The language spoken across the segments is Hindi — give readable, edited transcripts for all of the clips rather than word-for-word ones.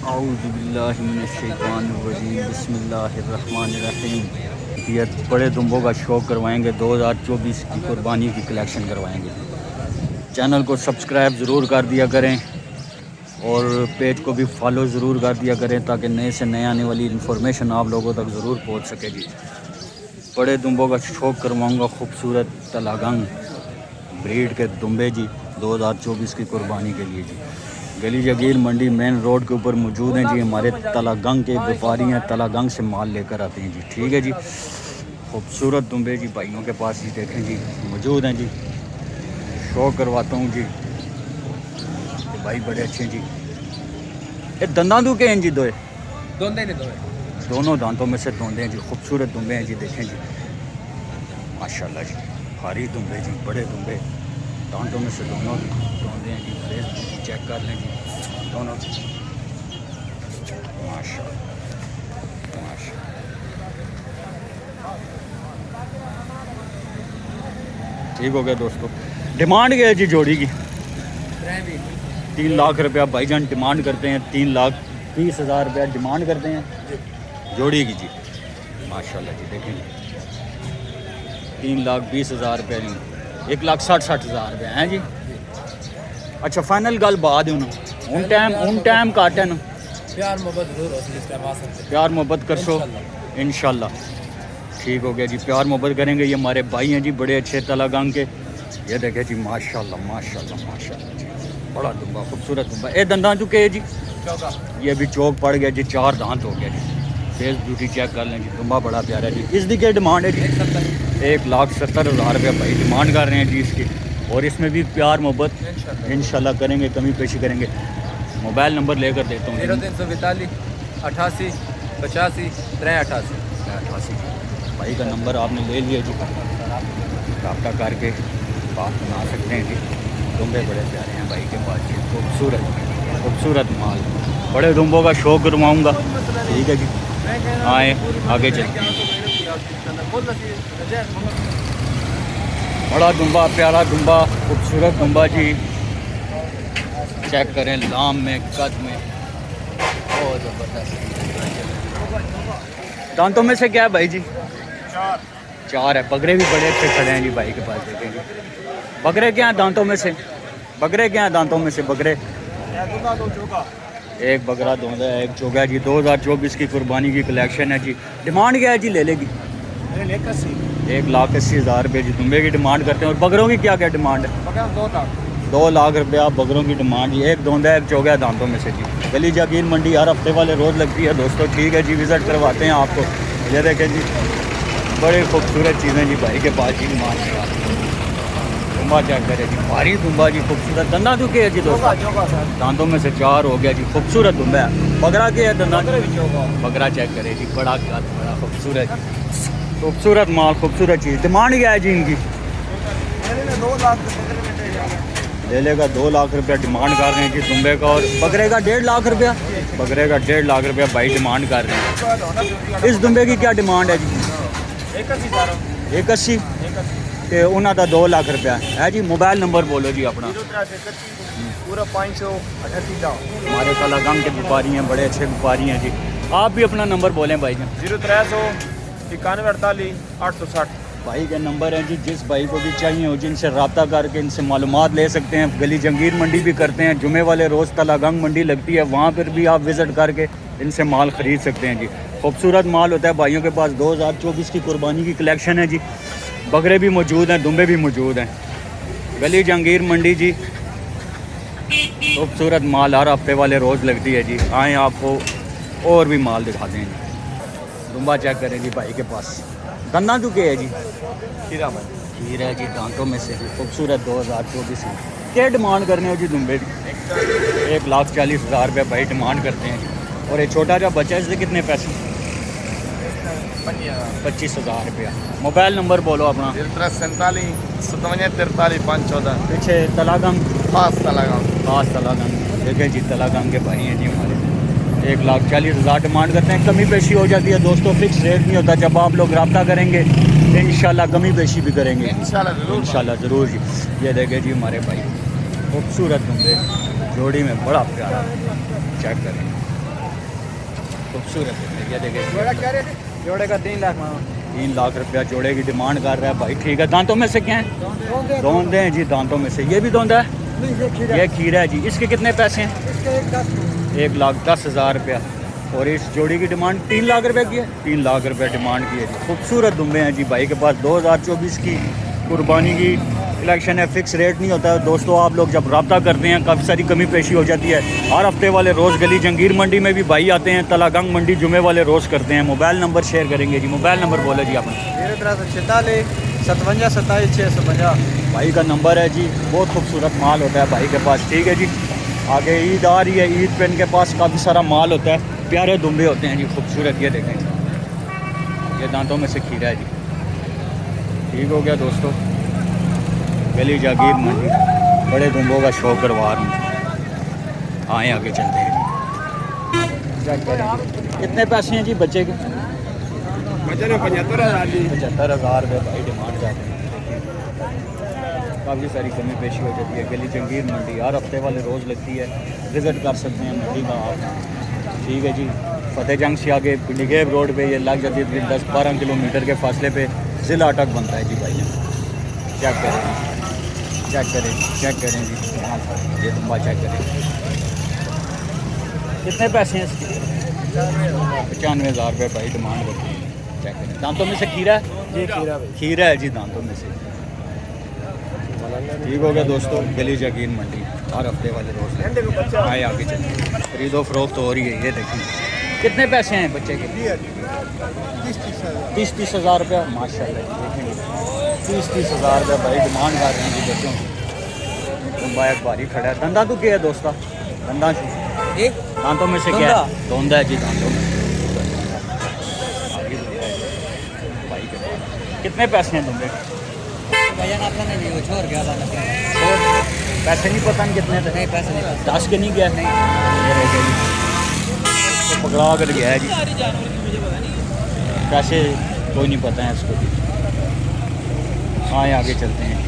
औज़ुबिल्लाहिमिनश्शैतानिर्रजीम बिस्मिल्लाहिर्रहमानिर्रहीम। ये बड़े दुम्बों का शौक़ करवाएंगे, 2024 की कुर्बानी की कलेक्शन करवाएंगे। चैनल को सब्सक्राइब ज़रूर कर दिया करें और पेज को भी फॉलो ज़रूर कर दिया करें ताकि नए से नए आने वाली इन्फॉर्मेशन आप लोगों तक ज़रूर पहुंच सकेगी। बड़े दुम्बों का शौक़ करवाऊँगा, खूबसूरत तलागंग ब्रीड के दुम्बे जी 2024 की कुर्बानी के लिए जी। गली जगीर मंडी मेन रोड के ऊपर मौजूद हैं जी। हमारे तलागंग के व्यापारी हैं, तलागंग से माल लेकर आते हैं जी। ठीक है जी, खूबसूरत दुम्बे जी भाइयों के पास जी देखें जी मौजूद हैं जी। शो करवाता हूँ जी, भाई बड़े अच्छे जी। ये दंदां के हैं जी, दोनों दांतों में से दोंदे हैं जी। खूबसूरत दुम्बे हैं जी, देखें जी माशाल्लाह जी। भारी दुम्बे जी, बड़े दुम्बे, दांतों में से दोनों दोंदे हैं जी। फेस चेक कर लें जी दोनों, माशाल्लाह माशाल्लाह। ठीक हो गया दोस्तों। डिमांड क्या है जी जोड़ी की? 3 लाख रुपया भाईजान डिमांड करते हैं। 3,20,000 रुपया डिमांड करते हैं जोड़ी की जी। माशाल्लाह जी देखें जी, 3,20,000 रुपये नहीं, 1,60,000 रुपये हैं जी। अच्छा फाइनल गल बाद हूँ टाइम घट है ना, प्यार मोहब्बत करसो इंशाल्लाह। ठीक हो गया जी, प्यार मोहब्बत करेंगे। ये हमारे भाई हैं जी, बड़े अच्छे तलागंग के। ये देखे जी माशाल्लाह माशाल्लाह माशाल्लाह जी, बड़ा दुम्बा, खूबसूरत दुम्बा। ये दंदा चुके है जी, ये भी चौक पड़ गया जी, 4 दांत हो गया जी। फेस ब्यूटी चेक कर लें जी, दुम्बा बड़ा प्यारा है जी। इसकी क्या डिमांड है जी? 1,70,000 रुपया भाई डिमांड कर रहे हैं जी इसकी। और इसमें भी प्यार मोहब्बत इंशाल्लाह करेंगे, कमी पेशी करेंगे। मोबाइल नंबर लेकर देता हूँ 0342 88 85 388 88। भाई का नंबर आपने ले लिया जी, रब्ता करके बात बना सकते हैं जी। दुम्बे बड़े प्यारे हैं भाई के पास जी, खूबसूरत खूबसूरत माल। बड़े दुम्बों का शौक़ करवाऊँगा। ठीक है जी, आए आगे चलते हैं। बड़ा दुम्बा, प्यारा दुम्बा, खूबसूरत दुम्बा जी। चेक करें लाम में, कद में, बहुत ज़बरदस्त। दांतों में से क्या है भाई जी? 4 है। बकरे भी बड़े अच्छे खड़े हैं जी भाई के पास, देखेंगे। बकरे क्या हैं दांतों में से? बकरे क्या हैं दांतों में से? बकरे एक बकरा दोंदा है, एक चोगा जी। 2024 की कुर्बानी की कलेक्शन है जी। डिमांड क्या है जी ले लेगी? 1,80,000 रुपये जी दुम्बे की डिमांड करते हैं। और बकरों की क्या क्या डिमांड है? 2 लाख रुपया बकरों की डिमांड जी। एक दोंदा है, एक चोगा दांतों में से जी। गली जागीर मंडी हर हफ्ते वाले रोज़ लगती है दोस्तों। ठीक है जी, विज़िट करवाते हैं आपको। ये देखें जी, बड़े खूबसूरत चीज़ें जी भाई के पास जी। माशाल्लाह दुम्बा चेक करें जी, भारी दुम्बा जी, खूबसूरत। दंदा तो क्या है जी दोस्तों? दांतों में से 4 हो गया जी, खूबसूरत दुम्बा है। बकरा के है दंदा? बकरा चेक करें जी, बड़ा कद, बड़ा खूबसूरत, खूबसूरत माल, खूबसूरत चीज़। डिमांड क्या है जी इनकी? ले लेगा 2 लाख रुपया डिमांड कर रहे हैं जी दुम्बे का। और बकरे का 1.5 लाख रुपया, बकरे का 1.5 लाख रुपया भाई डिमांड कर रहे हैं। इस दुम्बे की क्या डिमांड है जी? 180 तो उन्होंने का 2 लाख रुपया है जी। मोबाइल नंबर बोलो जी अपना। पूरा 538। हमारे तलागंग के व्यापारी हैं, बड़े अच्छे व्यापारी हैं जी। आप भी अपना नंबर बोलें भाई जी। 0300 91 48 860। भाई के नंबर हैं जी, जिस भाई को भी चाहिए हो जिनसे रब्ता करके इनसे मालूमात ले सकते हैं। गली जंगीर मंडी भी करते हैं, जुमे वाले रोज़ तलागंग मंडी लगती है, वहाँ पर भी आप विज़िट करके इनसे माल ख़रीद सकते हैं जी। खूबसूरत माल होता है भाइयों के पास। 2024 की कुर्बानी की कलेक्शन है जी। बकरे भी मौजूद हैं, दुम्बे भी मौजूद हैं। गली जंगीर मंडी जी, खूबसूरत माल हर हफ्ते वाले रोज़ लगती है जी। आएँ आपको और भी माल दिखाते हैं जी। दुम्बा चेक करें जी भाई के पास। दंदा तो क्या है जी? खीरा है जी, दांतों में से खूबसूरत। 2024 में क्या डिमांड करने हो जी दुम्बे की? 1,40,000 रुपये भाई डिमांड करते हैं जी। और ये छोटा जो बच्चा है इससे कितने पैसे? 25,000 रुपया। मोबाइल नंबर बोलो अपना। 47 57 43 514। पीछे तलागंग, खास तलागंग। देखें जी तलागंग के भाई हैं जी हमारे। 1,40,000 डिमांड करते हैं। कमी पेशी हो जाती है दोस्तों, फिक्स रेट नहीं होता। जब आप लोग रब्ता करेंगे इंशाल्लाह कमी पेशी भी करेंगे इंशाल्लाह ज़रूर जी। ये देखें जी हमारे भाई खूबसूरत दुम्बे जोड़ी में, बड़ा प्यारा। चेक करें खूबसूरत है। ये देखिए जोड़े का 3 लाख मांगा। 3 लाख रुपया जोड़े की डिमांड कर रहा है भाई। ठीक है, दांतों में से क्या है? दौंदे हैं जी, दांतों में से। ये भी दौंदा है, ये खीरा है जी। इसके कितने पैसे हैं? 1,10,000 रुपया। और इस जोड़ी की डिमांड 3 लाख रुपए की है। 3 लाख रुपए डिमांड की है जी। खूबसूरत दुम्बे हैं जी भाई के पास। 2024 की कुर्बानी की कलेक्शन है। फिक्स रेट नहीं होता है दोस्तों। आप लोग जब रब्ता करते हैं काफ़ी सारी कमी पेशी हो जाती है। हर हफ्ते वाले रोज़ गली जंगीर मंडी में भी भाई आते हैं। तलागंग मंडी जुमे वाले रोज़ करते हैं। मोबाइल नंबर शेयर करेंगे जी। मोबाइल नंबर बोले जी आपने। 4346 57 27 650। भाई का नंबर है जी। बहुत खूबसूरत माल होता है भाई के पास। ठीक है जी। आगे ईद आ रही है, ईद पे इनके पास काफ़ी सारा माल होता है। प्यारे दुम्बे होते हैं जी, खूबसूरत। ये देखें, ये दांतों में से खीरा है जी। ठीक हो गया दोस्तों। गली जागीर मंडी बड़े दुम्बों का शौक करवा रहा हूँ। आए आगे चलते हैं। कितने पैसे हैं जी बच्चे के? बच्चे ने 75,000 दी। 75,000 रुपये भाई डिमांड करते हैं। काफ़ी सारी कमी पेशी हो जाती है। गली जंगीर मंडी हर हफ्ते वाले रोज़ लगती है। विज़िट कर सकते हैं मंडी का आप। ठीक है जी। फतेह जंग से आगे पिंडीगेब रोड पे ये लग जाती है 10-12 किलोमीटर के फासले पे ज़िला अटक बनता है जी भाई। चेक करें, चेक करें, चेक करें जी। ये दुम्बा चेक करें। कितने पैसे हैं इसके? 95,000 रुपये भाई डिमांड करती है। चेक करें। दांतों में से खीरा है जी, खीरा भाई। खीरा है जी दांतों में से। ठीक हो गया दोस्तों। गली जगीर मंडी हर हफ्ते वाले रोज़ आए आगे चलिए। खरीदो फरोख्त हो रही है। ये देखिए कितने पैसे हैं बच्चे के? 30-30 हज़ार रुपया माशाल्लाह। देखेंगे 30-30 हज़ार रुपये भाई डिमांड कर रहे हैं जी बच्चों की। तुम्बा एक बारी खड़ा है। धंधा तो क्या है दोस्ता? धंधा दांतों में से क्या है? धोंदा है जी दांतों में। आगे भाई के पास कितने पैसे हैं तुमने? छोड़ गया पैसे नहीं पता नहीं कितने थे? नहीं, पैसे नहीं पता। 10 के नहीं गया? नहीं, ये रह गया जी। तो पकड़ा कर गया है जी। पैसे कोई नहीं पता है इसको भी। आए आगे चलते हैं।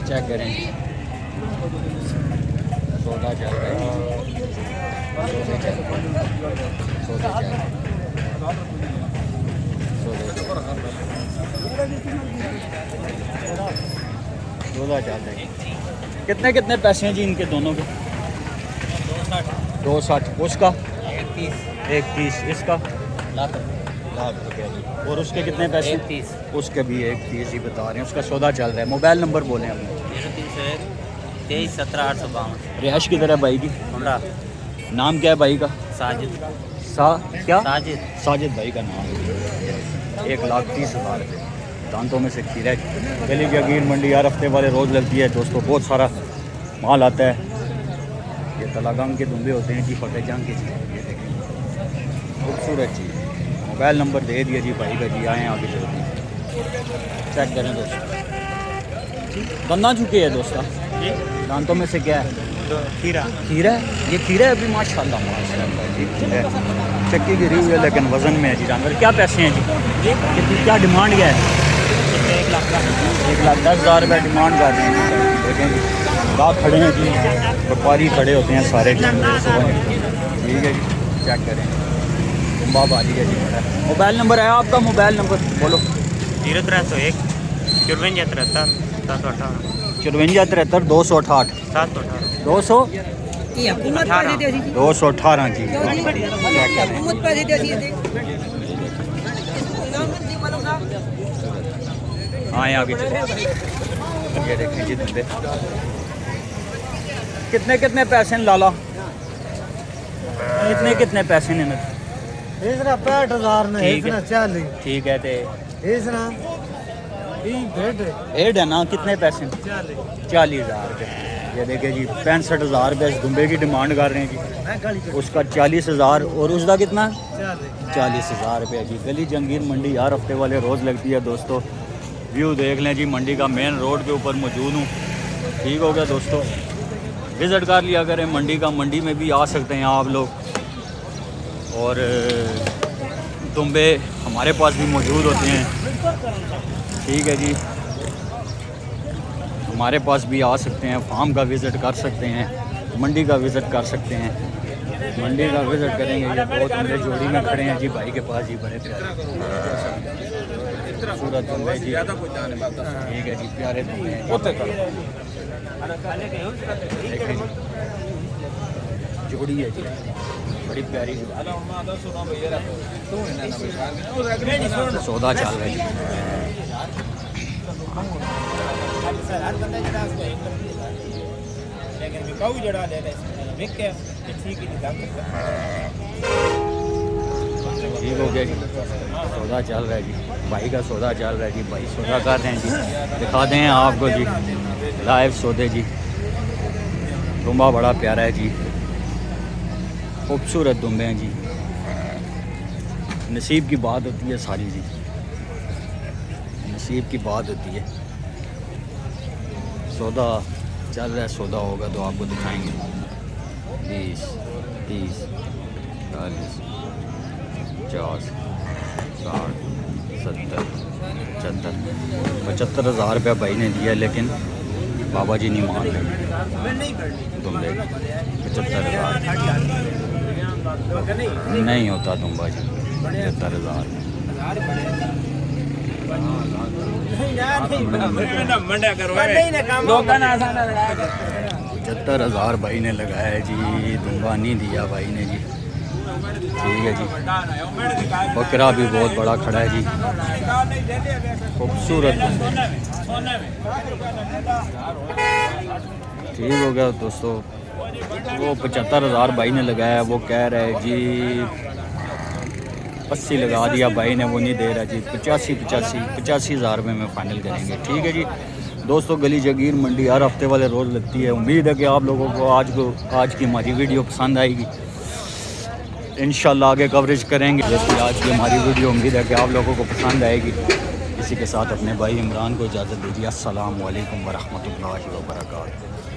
चेक करें। सौदा चल रहा है। सौदा चल रहा है। सौदा चल रहा है। सौदा चल रहा है। कितने कितने पैसे हैं जी इनके दोनों के? 260। उसका 130। इसका लाख रुपया जी। और उसके कितने पैसे? 130। उसके भी 130 ही बता रहे हैं। उसका सौदा चल रहा है। मोबाइल नंबर बोलें अपने। 23 17 852। रिहाइश किधर है भाई की? हमरा नाम क्या है भाई का? साजिद। क्या? साजिद। साजिद भाई का नाम है। 1,30,000 रुपये। दांतों में से खीरा है। गली जगीर मंडी हर हफ्ते वाले रोज़ लगती है दोस्तों। बहुत सारा माल आता है। ये तलागंग के दुम्बे होते हैं जी, फतेह जंग के जी। ये देखें खूबसूरत चीज़। मोबाइल नंबर दे दिया जी भाई का जी। आएँ आगे चलते हैं। चेक करें दोस्तों। गन्ना चुके हैं दोस्तों। दांतों में से क्या है? खीरा। खीरा है। ये खीरा है अभी माशाल्लाह माशाल्लाह जी। खीरा है। चक्की गिरी हुई है लेकिन वज़न में है जी जानवर। क्या पैसे हैं जी? कितनी क्या डिमांड क्या है? 1,10,000 रुपये डिमांड कर रहे हैं। देखें जी गाहक खड़े हैं जी। व्यापारी खड़े होते हैं सारे। ठीक है जी। चेक करें। बाबारी है जी। मोबाइल नंबर है आपका? मोबाइल नंबर बोलो। 0301 54 73 718 54 268 718 200 18 218 जी। चेक करें। आए आगे चले। ये देखें जी दुम्बे। कितने कितने पैसे हैं लाला? कितने कितने पैसे हैं? इसना 65,000 ने, ठीक है। इसना 40, ठीक है ते इसना एड है ना। कितने पैसे? 40,000 रुपये। ये देखिए जी 65,000 रुपये इस दुम्बे की डिमांड कर रहे हैं जी। उसका 40,000 और उसका कितना? 40,000 रुपये जी। गली जंगीर मंडी हर हफ्ते वाले रोज़ लगती है दोस्तों। व्यू देख लें जी मंडी का। मेन रोड के ऊपर मौजूद हूँ। ठीक हो गया दोस्तों। विज़िट कर लिया करें मंडी का। मंडी में भी आ सकते हैं आप लोग, और दुम्बे हमारे पास भी मौजूद होते हैं। ठीक है जी, हमारे पास भी आ सकते हैं, फार्म का विज़िट कर सकते हैं, मंडी का विज़िट कर सकते हैं। मंडी का विज़िट करेंगे। ये बहुत उम्दे जोड़ी में खड़े हैं जी भाई के पास जी, बड़े प्यारे खूबसूरत दुम्बे जी। ठीक है जी, प्यारे दुम्बे हैं। देखें जी, जोड़ी है जी, बड़ी प्यारी जोड़ी। सौदा चल रहा है जी। ठीक हो गया जी, सौदा चल रहा है जी, भाई का सौदा चल रहा है जी। भाई सौदा कर रहे हैं जी, दिखाते हैं आपको जी लाइव सौदे जी। दुम्बा बड़ा प्यारा है जी, खूबसूरत दुम्बे हैं जी। नसीब की बात होती है सारी जी, नसीब की बात होती है। सौदा चल रहा है, सौदा होगा तो आपको दिखाएंगे। 20, 30, 40, 50, 60, 70, 75, 75,000 रुपया भाई ने दिया, लेकिन बाबा जी नहीं मान रहे। दुम्बे 75,000 नहीं होता दुम्बा जी, 75,000। 75,000 भाई ने लगाया है जी, दुम्बा नहीं दिया भाई ने जी। ठीक है जी, बकरा भी बहुत बड़ा खड़ा है जी, खूबसूरत। ठीक हो गया दोस्तों, वो 75,000 भाई ने लगाया है, वो कह रहा है जी 80 लगा दिया भाई ने, वो नहीं दे रहा जी। 85,000 रुपये में फ़ाइनल करेंगे। ठीक है जी दोस्तों, गली जगीर मंडी हर हफ्ते वाले रोज़ लगती है। उम्मीद है कि आप लोगों को आज की हमारी वीडियो पसंद आएगी। इंशाल्लाह आगे कवरेज करेंगे। जैसे आज की हमारी वीडियो, उम्मीद है कि आप लोगों को पसंद आएगी। इसी के साथ अपने भाई इमरान को इजाज़त दीजिए। अस्सलाम वालेकुम वरहमतुल्लाहि वबरकातुहू।